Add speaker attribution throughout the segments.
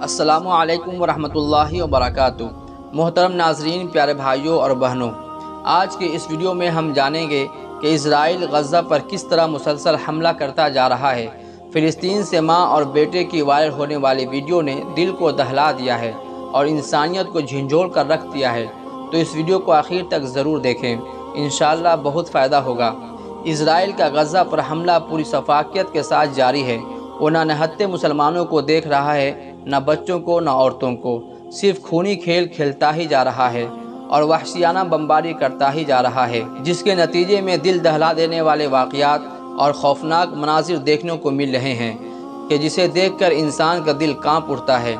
Speaker 1: السلام علیکم ورحمۃ اللہ وبرکاتہ۔ محترم ناظرین، پیارے بھائیوں اور بہنوں، آج کے اس ویڈیو میں ہم جانیں گے کہ اسرائیل غزہ پر کس طرح مسلسل حملہ کرتا جا رہا ہے۔ فلسطین سے ماں اور بیٹے کی وائرل ہونے والی ویڈیو نے دل کو دہلا دیا ہے اور انسانیت کو جھنجھوڑ کر رکھ دیا ہے، تو اس ویڈیو کو آخر تک ضرور دیکھیں، انشاءاللہ بہت فائدہ ہوگا۔ اسرائیل کا غزہ پر حملہ پوری شفافیت کے ساتھ جاری ہے۔ وہ نہ نہتے مسلمانوں کو دیکھ رہا ہے، نہ بچوں کو، نہ عورتوں کو، صرف خونی کھیل کھیلتا ہی جا رہا ہے اور وحشیانہ بمباری کرتا ہی جا رہا ہے، جس کے نتیجے میں دل دہلا دینے والے واقعات اور خوفناک مناظر دیکھنے کو مل رہے ہیں کہ جسے دیکھ کر انسان کا دل کانپ اٹھتا ہے۔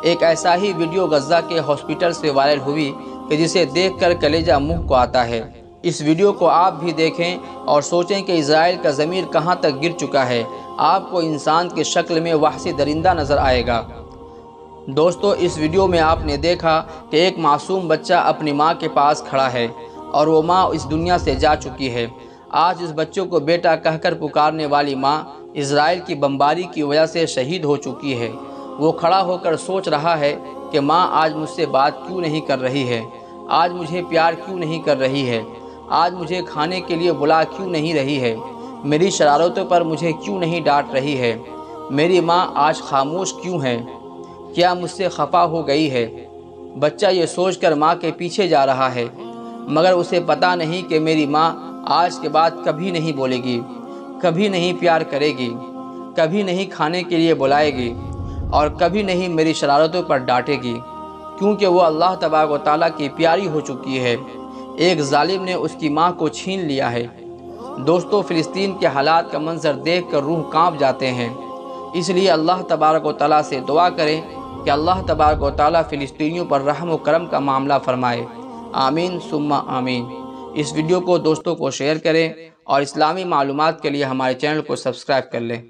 Speaker 1: ایک ایسا ہی ویڈیو غزہ کے ہاسپٹل سے وائرل ہوئی کہ جسے دیکھ کر کلیجہ منہ کو آتا ہے۔ اس ویڈیو کو آپ بھی دیکھیں اور سوچیں کہ اسرائیل کا ضمیر کہاں تک گر چکا ہے۔ آپ کو انسان کی شکل میں وحشی درندہ نظر آئے گا۔ دوستو، اس ویڈیو میں آپ نے دیکھا کہ ایک معصوم بچہ اپنی ماں کے پاس کھڑا ہے اور وہ ماں اس دنیا سے جا چکی ہے۔ آج اس بچوں کو بیٹا کہہ کر پکارنے والی ماں اسرائیل کی بمباری کی وجہ سے شہید ہو چکی ہے۔ وہ کھڑا ہو کر سوچ رہا ہے کہ ماں آج مجھ سے بات کیوں نہیں کر رہی ہے، آج مجھے پیار کیوں نہیں کر رہی ہے، آج مجھے کھانے کے لیے بلا کیوں نہیں رہی ہے، میری شرارتوں پر مجھے کیوں نہیں ڈانٹ رہی ہے، میری ماں آج خاموش کیوں ہے، کیا مجھ سے خفا ہو گئی ہے۔ بچہ یہ سوچ کر ماں کے پیچھے جا رہا ہے، مگر اسے پتہ نہیں کہ میری ماں آج کے بعد کبھی نہیں بولے گی، کبھی نہیں پیار کرے گی، کبھی نہیں کھانے کے لیے بلائے گی اور کبھی نہیں میری شرارتوں پر ڈانٹے گی، کیونکہ وہ اللہ تبارک و تعالیٰ کی پیاری ہو چکی ہے۔ ایک ظالم نے اس کی ماں کو چھین لیا ہے۔ دوستو، فلسطین کے حالات کا منظر دیکھ کر روح کانپ جاتے ہیں۔ اس لیے اللہ تبارک و تعالیٰ سے دعا کریں کہ اللہ تبارک و تعالیٰ فلسطینیوں پر رحم و کرم کا معاملہ فرمائے۔ آمین ثم آمین۔ اس ویڈیو کو دوستوں کو شیئر کریں اور اسلامی معلومات کے لیے ہمارے چینل کو سبسکرائب کر لیں۔